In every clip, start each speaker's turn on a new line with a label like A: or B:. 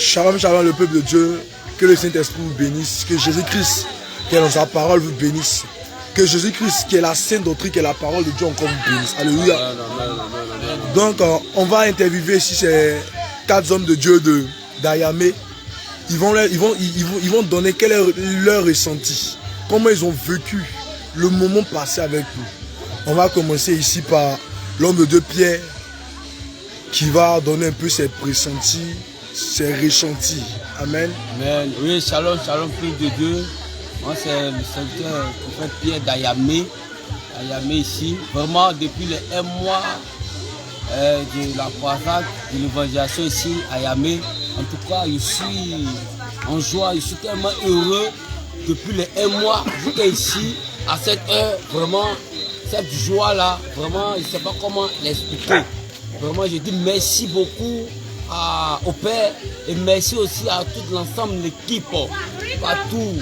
A: Shalom, shalom, le peuple de Dieu. Que le Saint-Esprit vous bénisse. Que Jésus-Christ, qui est dans sa parole, vous bénisse. Que Jésus-Christ, qui est la sainte doctrine, qui est la parole de Dieu, encore vous bénisse. Alléluia. Donc, on va interviewer ici ces 4 hommes de Dieu d'Ayamé. Ils vont donner quel est leur ressenti. Comment ils ont vécu le moment passé avec nous. On va commencer ici par l'homme de Dieu, Pierre, qui va donner un peu ses pressentis, ses ressentis. Amen.
B: Amen. Oui, shalom, shalom, fils de Dieu. Moi, c'est le serviteur prophète Pierre d'Ayamé. Ayamé ici. Vraiment, depuis les 1 mois de la croisade, de l'évangélisation ici, Ayamé. En tout cas, je suis en joie, je suis tellement heureux. Depuis les 1 mois, jusqu'à ici, à cette heure, vraiment, cette joie-là, vraiment, je ne sais pas comment l'expliquer. Vraiment, je dis merci beaucoup au Père et merci aussi à tout l'ensemble de l'équipe, partout,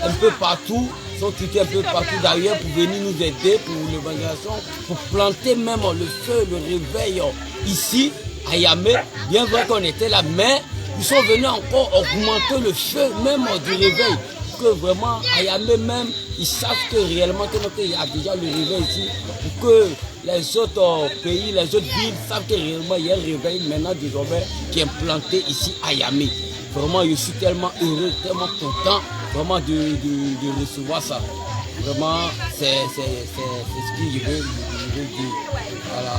B: un peu partout, sont quittés un peu partout d'ailleurs pour venir nous aider pour l'évangélisation, pour planter même le feu, le réveil ici, à Yamé. Bien vrai qu'on était là, mais ils sont venus encore augmenter le feu même du réveil. Que vraiment, à Yamé même, ils savent que réellement qu'il y a déjà le réveil ici, pour que les autres pays, les autres villes savent que réellement il y a un réveil maintenant désormais qui est implanté ici à Yamé. Vraiment, je suis tellement heureux, tellement content vraiment de recevoir ça. Vraiment, c'est ce que je veux dire. Voilà.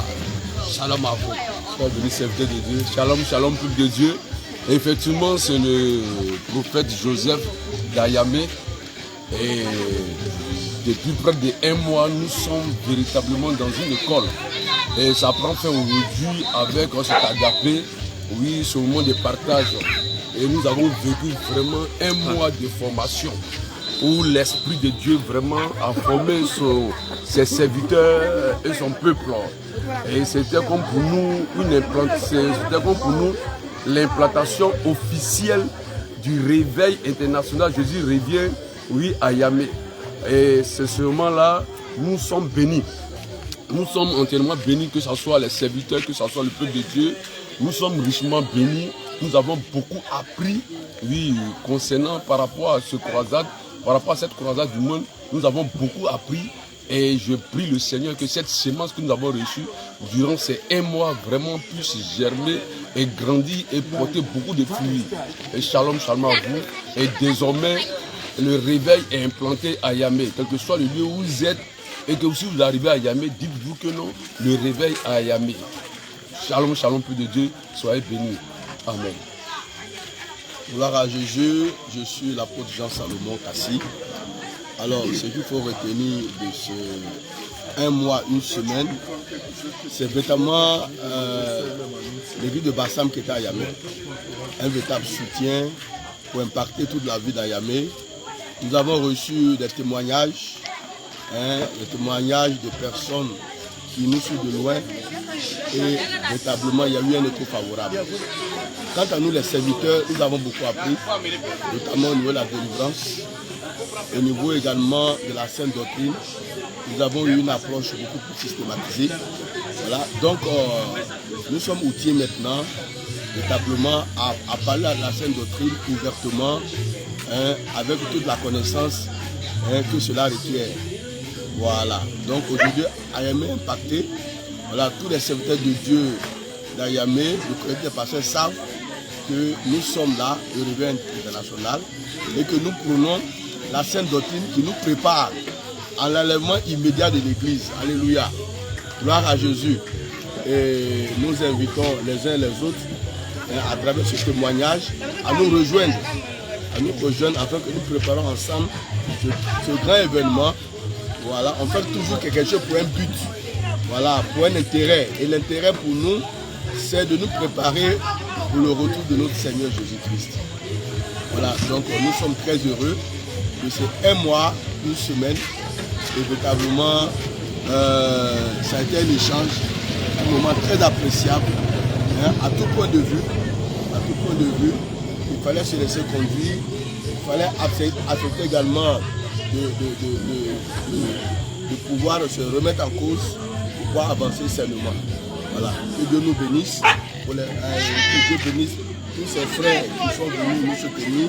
B: Shalom à vous.
C: Sois béni, serviteur de Dieu. Shalom, shalom, peuple de Dieu. Et effectivement, c'est le prophète Joseph d'Ayamé. Et depuis près de 1 mois, nous sommes véritablement dans une école. Et ça prend fin aujourd'hui avec cet agapé, oui, ce moment de partage. Et nous avons vécu vraiment 1 mois de formation où l'Esprit de Dieu vraiment a formé ses serviteurs et son peuple. Et c'était comme pour nous l'implantation officielle du réveil international. Jésus revient, oui, à Yamé. Et c'est ce moment-là, nous sommes bénis. Nous sommes entièrement bénis, que ce soit les serviteurs, que ce soit le peuple de Dieu. Nous sommes richement bénis. Nous avons beaucoup appris, oui, concernant par rapport à cette croisade du monde. Nous avons beaucoup appris. Et je prie le Seigneur que cette semence que nous avons reçue durant ces 1 mois vraiment puisse germer et grandir et porter beaucoup de fruits. Et shalom, shalom à vous. Et désormais, le réveil est implanté à Yamé. Quel que soit le lieu où vous êtes et que si vous arrivez à Yamé, dites-vous que non, le réveil est à Yamé. Shalom, shalom, peu de Dieu. Soyez bénis. Amen.
D: Gloire à Jésus, je suis l'apôtre Jean-Salomon Kassi. Alors, ce qu'il faut retenir de ce 1 mois, 1 semaine, c'est véritablement l'église de Bassam qui était à Yamé. Un véritable soutien pour impacter toute la vie d'Ayamé. Nous avons reçu des témoignages, des témoignages de personnes qui nous suivent de loin et véritablement il y a eu un écho favorable. Quant à nous les serviteurs, nous avons beaucoup appris, notamment au niveau de la délivrance, au niveau également de la sainte doctrine. Nous avons eu une approche beaucoup plus systématisée. Voilà. Donc nous sommes outillés maintenant véritablement à parler de la sainte doctrine ouvertement, avec toute la connaissance que cela requiert. Voilà. Donc aujourd'hui, Ayamé est impacté. Voilà, tous les serviteurs de Dieu d'Ayamé, le collège des pasteurs savent que nous sommes là, le réveil international, et que nous prenons la sainte doctrine qui nous prépare à l'enlèvement immédiat de l'Église. Alléluia. Gloire à Jésus. Et nous invitons les uns et les autres, à travers ce témoignage, à nous rejoindre afin que nous préparons ensemble ce grand événement. Voilà, on fait toujours quelque chose pour un but, voilà, pour un intérêt. Et l'intérêt pour nous, c'est de nous préparer pour le retour de notre Seigneur Jésus-Christ. Voilà, donc nous sommes très heureux de ces 1 mois, 1 semaine. Et véritablement, ça a été un échange, un moment très appréciable, à tout point de vue. À tout point de vue, il fallait se laisser conduire, il fallait accepter également de pouvoir se remettre en cause, pour pouvoir avancer sainement. Voilà, que Dieu nous bénisse. que Dieu bénisse tous ces frères qui sont venus nous soutenir,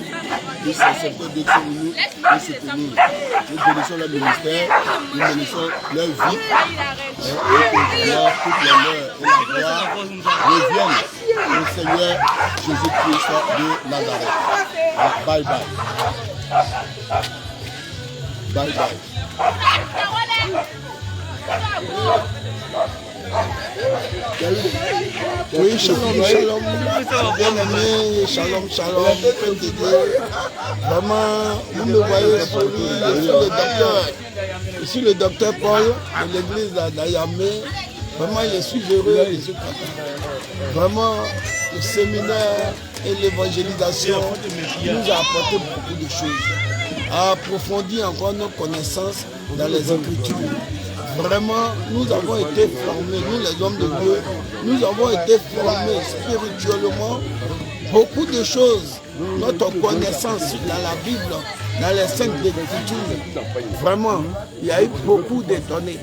D: tous ces secteurs qui sont venus nous soutenir. Nous bénissons leur ministère, nous bénissons leur vie, et que toute l'honneur et la gloire reviennent au Seigneur Jésus-Christ de Nazareth. Bye bye. Bye bye.
A: Oui, shalom, shalom. Bien-aimé, shalom, shalom. Vraiment, vous me voyez sourire. Je suis le docteur Paul de l'église d'Ayamé. Vraiment, je suis heureux, je suis content. Vraiment, le séminaire et l'évangélisation nous a apporté beaucoup de choses, a approfondi encore nos connaissances dans les Écritures. Vraiment, nous avons été formés, nous les hommes de Dieu, nous avons été formés spirituellement. Beaucoup de choses, notre connaissance dans la Bible, dans les Saintes Écritures, vraiment, il y a eu beaucoup de données,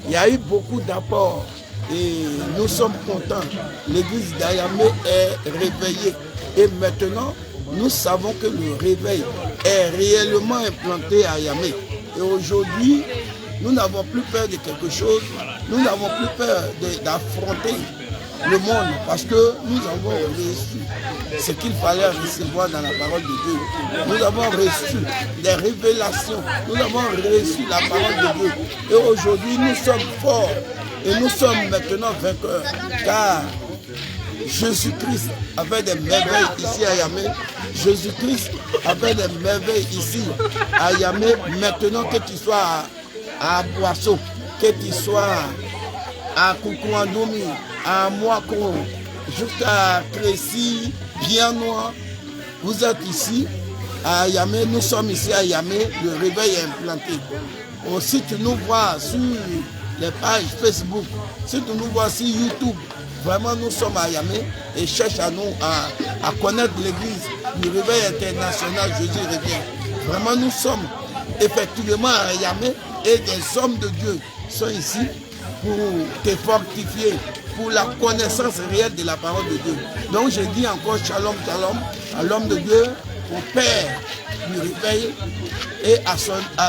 A: il y a eu beaucoup d'apports et nous sommes contents. L'église d'Ayamé est réveillée et maintenant, nous savons que le réveil est réellement implanté à Ayamé. Et aujourd'hui, nous n'avons plus peur de quelque chose, nous n'avons plus peur d'affronter le monde parce que nous avons reçu ce qu'il fallait recevoir dans la parole de Dieu. Nous avons reçu des révélations, nous avons reçu la parole de Dieu. Et aujourd'hui, nous sommes forts et nous sommes maintenant vainqueurs car Jésus-Christ a fait des merveilles ici à Yamé. Jésus-Christ a fait des merveilles ici à Yamé. Maintenant que tu sois à Boisseau, que tu sois à Koukouandoumi, à Moako, jusqu'à Crécy, Biennois, vous êtes ici à Yamé, nous sommes ici à Yamé, le réveil est implanté. Aussi tu nous vois sur les pages Facebook, si tu nous vois sur YouTube, vraiment nous sommes à Yamé et cherche à nous à connaître l'église du réveil international Jésus revient. Vraiment nous sommes effectivement à Yamé et des hommes de Dieu sont ici pour te fortifier, pour la connaissance réelle de la parole de Dieu. Donc je dis encore shalom, shalom à l'homme de Dieu, au Père du réveil et à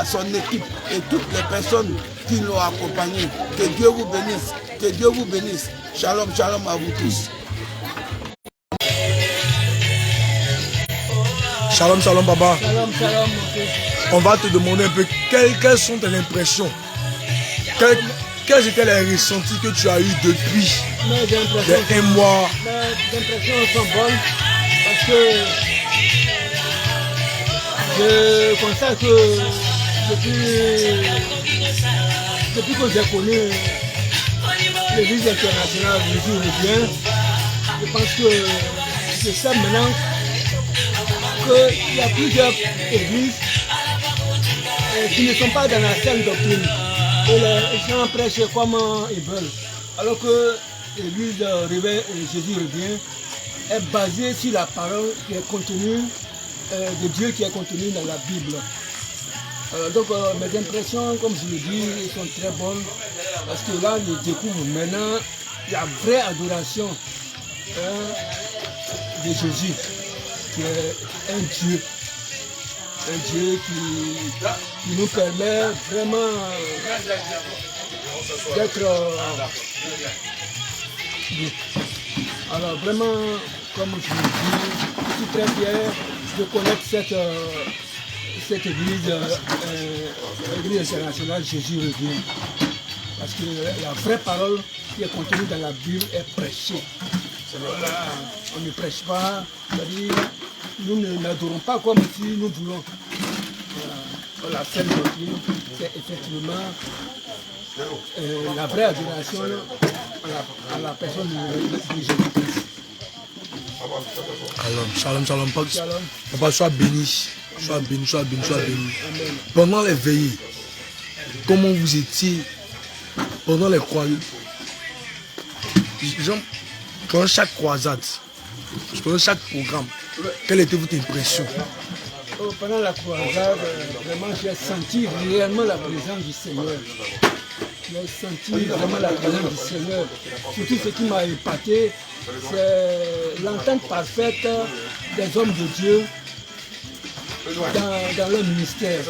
A: son équipe et toutes les personnes qui l'ont accompagné. Que Dieu vous bénisse, que Dieu vous bénisse. Shalom, shalom à vous tous. Shalom, shalom, Baba.
B: Shalom, shalom, mon fils.
A: On va te demander un peu quelles sont tes impressions. Quels étaient les ressentis que tu as eu depuis un mois?
B: Mes impressions sont bonnes parce que je constate que depuis que j'ai connu l'église internationale Jésus revient, je pense que je sais maintenant qu'il y a plusieurs églises qui ne sont pas dans la saine doctrine. Et les gens prêchent comme ils veulent. Alors que l'église Jésus revient est basée sur la parole qui est contenue de Dieu qui est contenue dans la Bible. Donc mes impressions, comme je le dis, sont très bonnes parce que là je découvre maintenant la vraie adoration de Jésus qui est un Dieu qui nous permet vraiment d'être bien. Alors vraiment, comme je le dis, je suis très fier de connaître cette église internationale Jésus revient. Parce que la vraie parole qui est contenue dans la Bible est prêchée. On ne prêche pas, c'est-à-dire nous n'adorons pas comme si nous voulons. La scène doctrine, c'est effectivement la vraie adoration à la personne de Jésus-Christ.
A: Alors, shalom, shalom.
B: Shalom.
A: Papa, sois béni. Sois béni, sois béni, sois béni.
B: Amen.
A: Pendant les veillées, comment vous étiez pendant les croisades? Pendant chaque croisade, pendant chaque programme, quelle était votre impression?
B: Pendant la croisade, vraiment j'ai senti réellement la présence du Seigneur. J'ai senti vraiment la présence du Seigneur. Surtout ce qui m'a épaté,
E: c'est l'entente parfaite des hommes de Dieu dans leur ministère.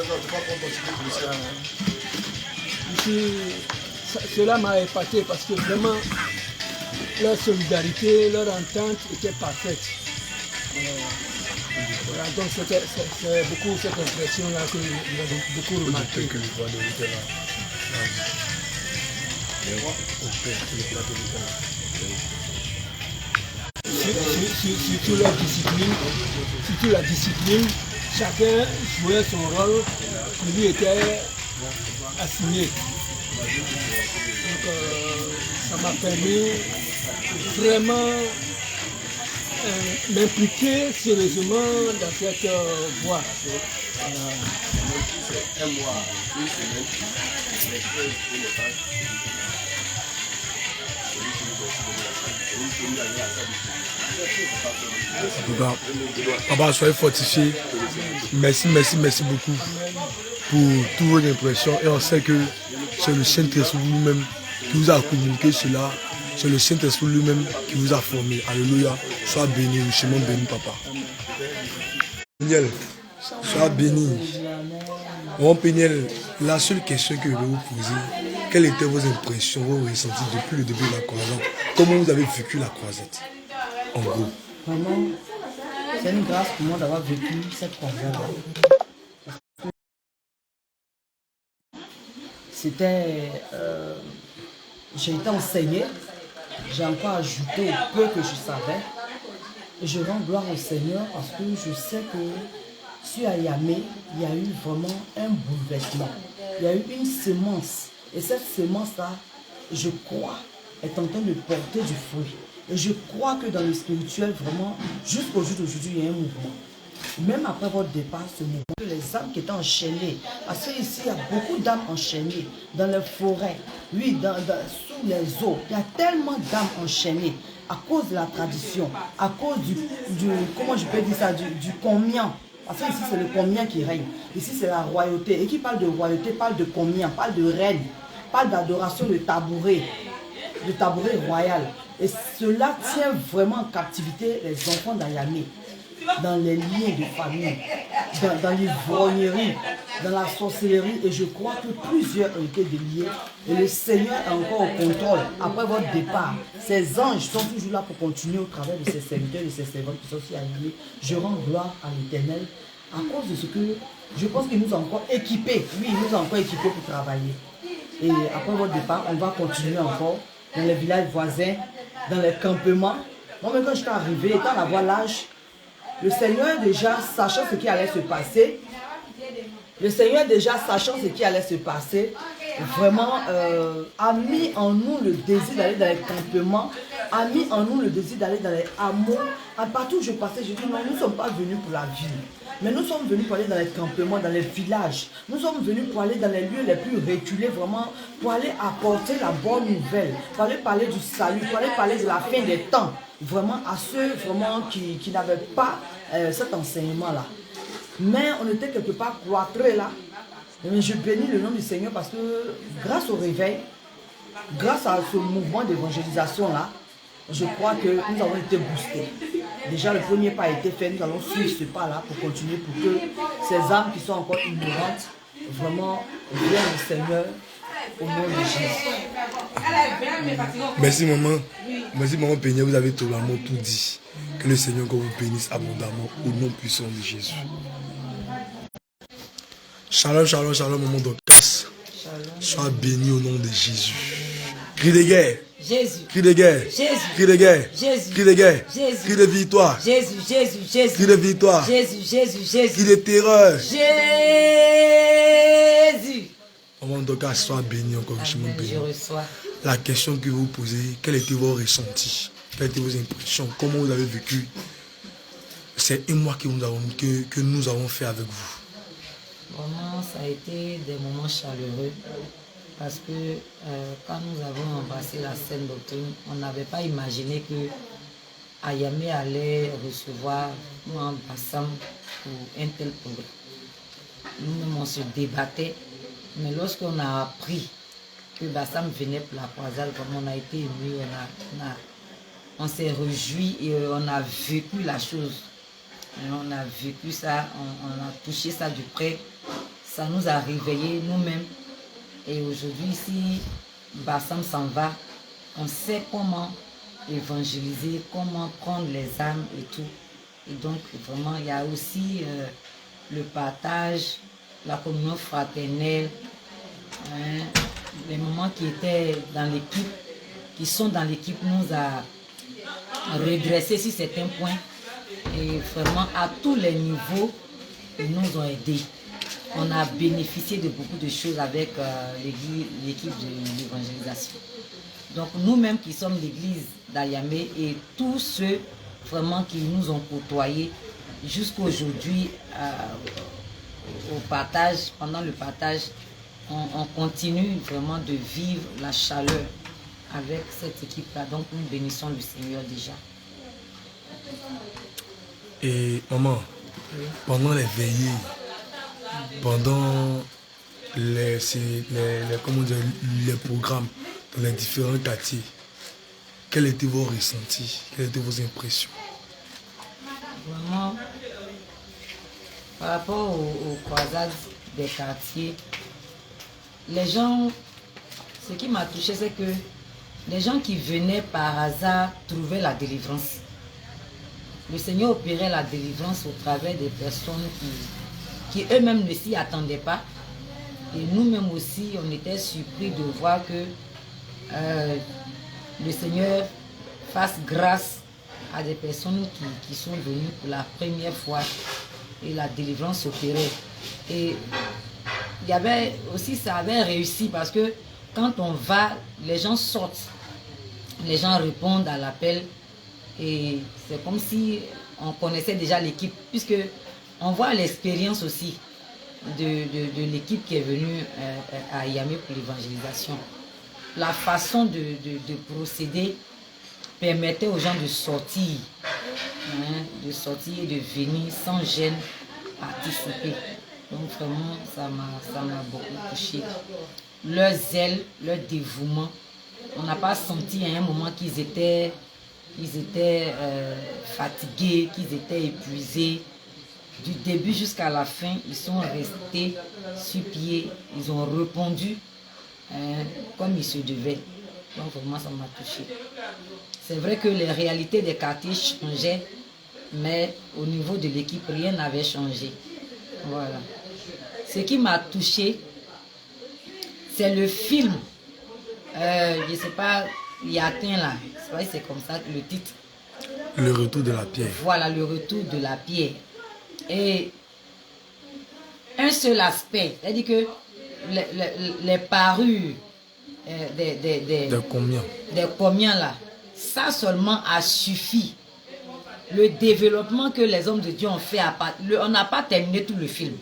E: Cela m'a épaté parce que vraiment leur solidarité, leur entente était parfaite. Voilà, donc c'est beaucoup cette impression-là que j'ai beaucoup remarqué. Surtout la discipline, chacun jouait son rôle qui lui était assigné. Donc ça m'a permis vraiment m'impliquer sérieusement dans cette voie.
D: Un mois, une semaine,
A: En tout cas, papa, soyez fortifiés. Merci beaucoup pour toutes vos impressions. Et on sait que c'est le Saint-Esprit lui-même qui vous a communiqué cela. C'est le Saint-Esprit lui-même qui vous a formé. Alléluia. Sois béni, richement béni, papa. Péniel, sois béni. Bon, Péniel, la seule question que je vais vous poser, quelles étaient vos impressions, vos ressentis depuis le début de la croisade? Comment vous avez vécu la croisade? En gros.
F: Vraiment, c'est une grâce pour moi d'avoir vécu cette croisade. C'était... j'ai été enseigné, j'ai encore ajouté au peu que je savais. Et je rends gloire au Seigneur parce que je sais que sur Ayamé, il y a eu vraiment un bouleversement. Il y a eu une semence. Et cette semence-là, je crois, est en train de porter du fruit. Et je crois que dans le spirituel, vraiment, jusqu'au jour d'aujourd'hui, il y a un mouvement. Même après votre départ, ce mouvement, les âmes qui étaient enchaînées, parce qu'ici, il y a beaucoup d'âmes enchaînées dans les forêts, oui, sous les eaux. Il y a tellement d'âmes enchaînées à cause de la tradition, à cause du comment je peux dire ça, du combien. Parce qu'ici, c'est le combien qui règne. Ici, c'est la royauté. Et qui parle de royauté, parle de combien, parle de reine, parle d'adoration de tabouret royal. Et cela tient vraiment en captivité les enfants d'Ayamé, dans les liens de famille, dans l'ivrognerie, dans la sorcellerie. Et je crois que plusieurs ont été déliés. Et le Seigneur est encore au contrôle. Après votre départ, ces anges sont toujours là pour continuer au travers de ces serviteurs et de ces servantes qui sont sur Ayamé. Je rends gloire à l'Éternel à cause de ce que je pense qu'il nous a encore équipés. Oui, il nous a encore équipés pour travailler. Et après votre départ, on va continuer encore dans les villages voisins, dans les campements. Moi, même quand je suis arrivé, étant d'avoir l'âge, le Seigneur déjà, sachant ce qui allait se passer, vraiment a mis en nous le désir d'aller dans les campements, a mis en nous le désir d'aller dans les hameaux. À partout où je passais, je dis non, nous ne sommes pas venus pour la ville. Mais nous sommes venus pour aller dans les campements, dans les villages. Nous sommes venus pour aller dans les lieux les plus reculés, vraiment, pour aller apporter la bonne nouvelle, pour aller parler du salut, pour aller parler de la fin des temps, vraiment à ceux vraiment qui n'avaient pas cet enseignement-là. Mais on était quelque part cloîtrés là. Mais je bénis le nom du Seigneur parce que grâce au réveil, grâce à ce mouvement d'évangélisation-là, je crois que nous avons été boostés. Déjà, le premier pas a été fait, nous allons suivre ce pas-là pour continuer, pour que ces âmes qui sont encore ignorantes, vraiment, viennent au Seigneur au nom de Jésus.
A: Merci maman. Merci maman Péniel, vous avez totalement tout dit. Que le Seigneur vous bénisse abondamment au nom puissant de Jésus. Shalom, shalom, shalom, maman Dorcas. Sois béni au nom de Jésus. Cri de guerre.
F: Jésus.
A: Cri de guerre.
F: Jésus.
A: Cri de guerre.
F: Jésus.
A: Cri de guerre.
F: Jésus.
A: Cri de victoire.
F: Jésus, Jésus, Jésus.
A: Cri de victoire.
F: Jésus, Jésus, Jésus.
A: Cri de terreur.
F: Jésus.
A: Maman Dorcas, sois béni encore richement béni.
F: Je reçois.
A: La question que vous posez, quels étaient vos ressentis? Quelles étaient vos impressions? Comment vous avez vécu? C'est un mois que nous avons fait avec vous.
F: Vraiment, ça a été des moments chaleureux parce que quand nous avons embrassé la Sainte Doctrine, on n'avait pas imaginé que Ayamé allait recevoir un Bassam pour un tel programme. Nous-mêmes, on se débattait, mais lorsqu'on a appris que Bassam venait pour la croisade, comme on a été émus, on s'est réjoui et on a vécu la chose. Et on a vécu ça, on a touché ça de près. Ça nous a réveillés nous-mêmes. Et aujourd'hui, si Bassam s'en va, on sait comment évangéliser, comment prendre les âmes et tout. Et donc, vraiment, il y a aussi le partage, la communion fraternelle, hein, les moments qui étaient dans l'équipe, qui sont dans l'équipe, nous a redressé sur certains points. Et vraiment, à tous les niveaux, ils nous ont aidés. On a bénéficié de beaucoup de choses avec l'équipe de l'évangélisation. Donc nous-mêmes qui sommes l'église d'Ayamé et tous ceux vraiment qui nous ont côtoyés jusqu'aujourd'hui au partage, pendant le partage, on continue vraiment de vivre la chaleur avec cette équipe-là. Donc nous bénissons le Seigneur déjà.
A: Et maman, pendant les veillées, pendant comment dire, les programmes dans les différents quartiers, quels étaient vos ressentis, quelles étaient vos impressions?
F: Vraiment, par rapport aux croisades des quartiers, les gens, ce qui m'a touché, c'est que les gens qui venaient par hasard trouvaient la délivrance. Le Seigneur opérait la délivrance au travers des personnes qui eux-mêmes ne s'y attendaient pas. Et nous-mêmes aussi, on était surpris de voir que le Seigneur fasse grâce à des personnes qui sont venues pour la première fois et la délivrance opérait. Et il y avait aussi, ça avait réussi parce que quand on va, les gens sortent, les gens répondent à l'appel et c'est comme si on connaissait déjà l'équipe, puisque on voit l'expérience aussi de l'équipe qui est venue à Yamé pour l'évangélisation. La façon de procéder permettait aux gens de sortir, et de venir sans gêne participer. Donc vraiment, ça m'a beaucoup touché. Leur zèle, leur dévouement, on n'a pas senti à un moment qu'ils étaient fatigués, qu'ils étaient épuisés. Du début jusqu'à la fin, ils sont restés sur pied, ils ont répondu comme il se devait. Donc vraiment, ça m'a touché. C'est vrai que les réalités des quartiers changeaient, mais au niveau de l'équipe, rien n'avait changé. Voilà. Ce qui m'a touché, c'est le film. Je ne sais pas, il y a atteint là. C'est comme ça le titre.
A: Le retour de la pierre.
F: Voilà, le retour de la pierre. Et un seul aspect, c'est-à-dire que les parures des comiens là, ça seulement a suffi. Le développement que les hommes de Dieu ont fait, on n'a pas terminé tout le film.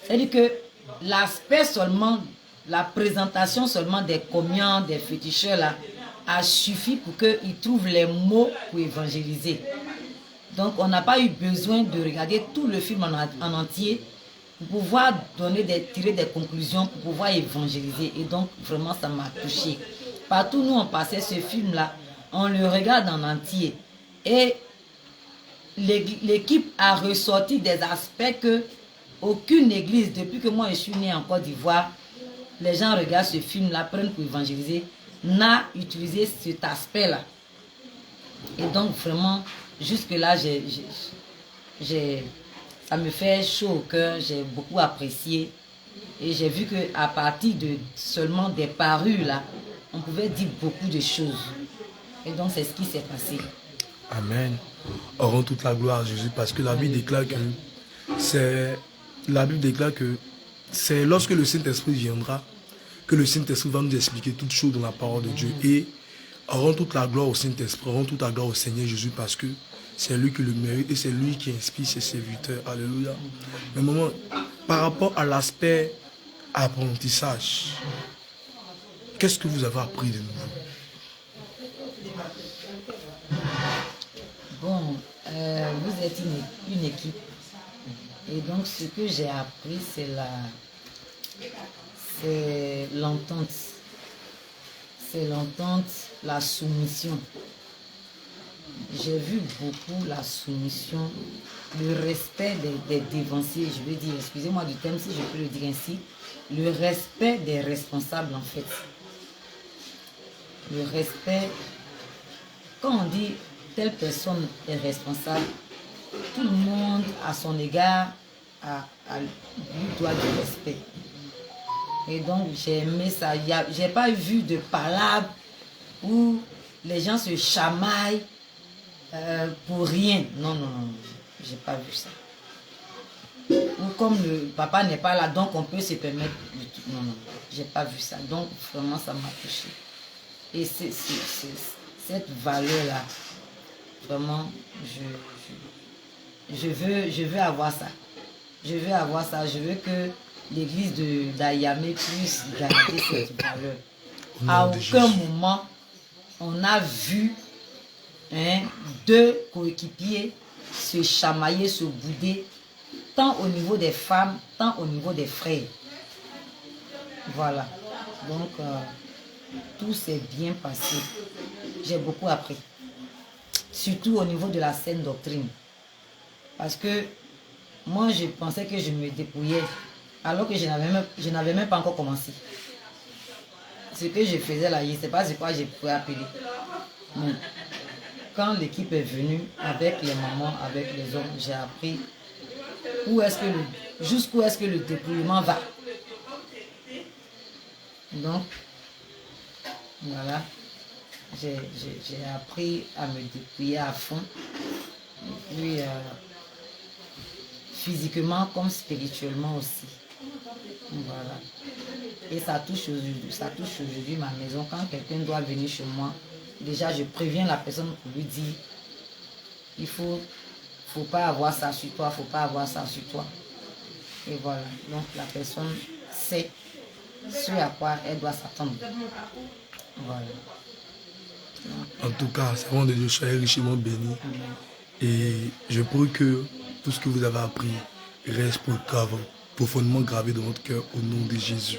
F: C'est-à-dire que l'aspect seulement, la présentation seulement des comiens, des féticheurs là, a suffi pour qu'ils trouvent les mots pour évangéliser. Donc on n'a pas eu besoin de regarder tout le film en entier pour pouvoir tirer des conclusions, pour pouvoir évangéliser. Et donc vraiment ça m'a touché. Partout où on passait ce film là, on le regarde en entier. Et l'équipe a ressorti des aspects que aucune église, depuis que moi je suis né en Côte d'Ivoire, les gens regardent ce film là, prennent pour évangéliser, n'a utilisé cet aspect là. Et donc vraiment, jusque là, ça me fait chaud au cœur, j'ai beaucoup apprécié. Et j'ai vu qu'à partir de seulement des parures là, on pouvait dire beaucoup de choses. Et donc c'est ce qui s'est passé.
A: Amen. On rend toute la gloire à Jésus parce que la Bible déclare que c'est lorsque le Saint-Esprit viendra que le Saint-Esprit va nous expliquer toutes choses dans la parole de Dieu. Et on rend toute la gloire au Saint-Esprit, on rend toute la gloire au Seigneur Jésus parce que c'est lui qui le mérite et c'est lui qui inspire ses serviteurs. Alléluia. Mais maman, par rapport à l'aspect apprentissage, qu'est-ce que vous avez appris de nouveau?
F: Bon, vous êtes une équipe. Et donc, ce que j'ai appris, c'est l'entente. C'est l'entente, la soumission. j'ai vu beaucoup la soumission, le respect des dévanciers, je veux dire, excusez-moi du terme si je peux le dire ainsi, le respect des responsables en fait. Le respect, quand on dit telle personne est responsable, tout le monde à son égard lui doit du respect. Et donc j'ai aimé ça. J'ai pas vu de palabre où les gens se chamaillent pour rien. Non, non, non, j'ai pas vu ça. Ou comme le papa n'est pas là, donc on peut se permettre de tout. Non, non, j'ai pas vu ça. Donc vraiment ça m'a touché. Et cette valeur-là, vraiment, je veux avoir ça. Je veux avoir ça. Je veux que l'église d'Ayamé puisse garder cette valeur. À aucun moment, on a vu deux coéquipiers se chamailler, se bouder, tant au niveau des femmes, tant au niveau des frères. Voilà. Donc, tout s'est bien passé. J'ai beaucoup appris. Surtout au niveau de la saine doctrine. Parce que moi, je pensais que je me dépouillais, alors que je n'avais même pas encore commencé. Ce que je faisais là, je ne sais pas c'est quoi je pouvais appeler. Mais quand l'équipe est venue, avec les mamans, avec les hommes, j'ai appris jusqu'où est-ce que le dépouillement va. Donc, voilà, j'ai appris à me dépouiller à fond. Et puis, physiquement comme spirituellement aussi. Voilà. Et ça touche aujourd'hui ma maison. Quand quelqu'un doit venir chez moi, déjà je préviens la personne pour lui dire, il faut pas avoir ça sur toi, faut pas avoir ça sur toi. Et voilà. Donc la personne sait ce à quoi elle doit s'attendre. Voilà.
A: En tout cas, servant de Dieu, soyez richement bénis. Et je prie que tout ce que vous avez appris reste profondément gravé dans votre cœur au nom de Jésus.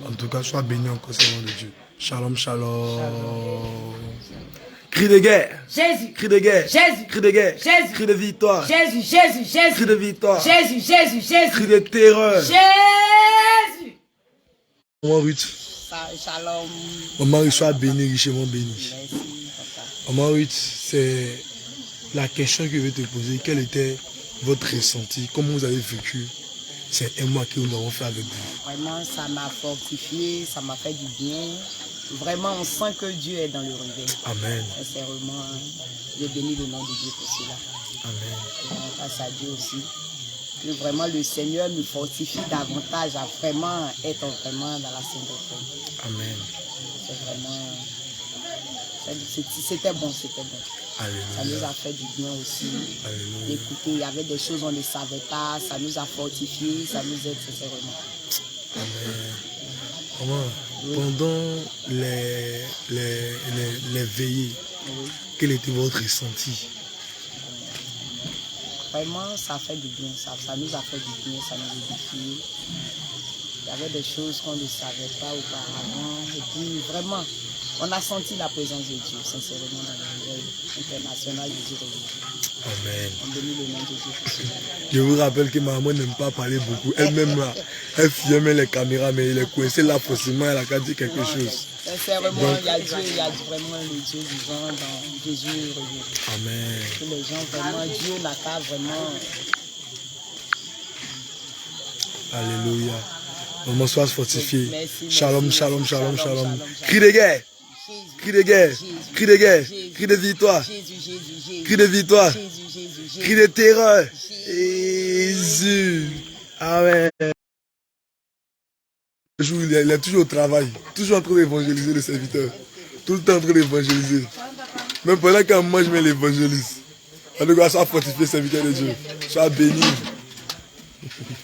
A: En tout cas, sois béni encore, servant de Dieu. Shalom, shalom. Cri de guerre.
F: Jésus.
A: Cri de guerre.
F: Jésus.
A: Cri de guerre.
F: Jésus.
A: Cri de victoire.
F: Jésus, Jésus, Jésus.
A: Cri de victoire.
F: Jésus, Jésus, Jésus.
A: Cri de terreur.
F: Jésus.
A: Maman Ruth.
F: Shalom.
A: Maman Ruth, sois béni, richement béni.
F: Merci, papa.
A: Maman Ruth, c'est la question que je vais te poser. Quel était votre ressenti? Comment vous avez vécu ces un mois que nous avons fait avec vous?
G: Vraiment, ça m'a fortifié, ça m'a fait du bien. Vraiment, on sent que Dieu est dans le réveil.
A: Amen.
G: Sincèrement, je bénis le nom de Dieu pour cela.
A: Amen.
G: Grâce à Dieu aussi. Que vraiment le Seigneur nous fortifie davantage à vraiment être vraiment dans la sainte doctrine.
A: Amen.
G: C'est vraiment... C'était bon, c'était bon.
A: Alléluia.
G: Ça nous a fait du bien aussi. D'écouter, il y avait des choses on ne savait pas, ça nous a fortifié, ça nous aide sincèrement.
A: Amen. Maman, pendant les veillées, quel était votre ressenti?
G: Vraiment, ça fait du bien, ça nous a fait du bien, ça nous a édifié. Il y avait des choses qu'on ne savait pas auparavant. Et puis vraiment, on a senti la présence de Dieu, sincèrement, dans le réveil international Jésus réveillé.
A: Amen.
G: On bénit le nom de Dieu pour cela.
A: Je vous rappelle que maman n'aime pas parler beaucoup. Elle-même, là, elle filme les caméras, mais elle est coincée là forcément, elle a qu'à dire quelque chose.
G: Sincèrement, il y a Dieu, il y a vraiment le Dieu vivant dans Jésus réveillé.
A: Amen.
G: Que les gens, vraiment, Dieu n'a pas vraiment...
A: Alléluia. Maman, sois fortifié.
G: Merci,
A: Shalom,
G: merci,
A: shalom,
G: merci.
A: shalom,
G: Shalom,
A: shalom.
G: shalom,
A: Cri de guerre.
G: Jésus,
A: Cri de guerre.
G: Jésus,
A: Cri de guerre.
G: Jésus,
A: Cri de victoire.
G: Jésus, Jésus, Jésus.
A: Cri de victoire.
G: Jésus, Jésus, Jésus.
A: Cri de terreur. Jésus. Amen. Il est toujours au travail, toujours en train d'évangéliser le serviteur. Tout le temps en train d'évangéliser. Même pendant qu'un mange, je l'évangélise. En tout cas, sois fortifié, serviteur de Dieu. Sois béni.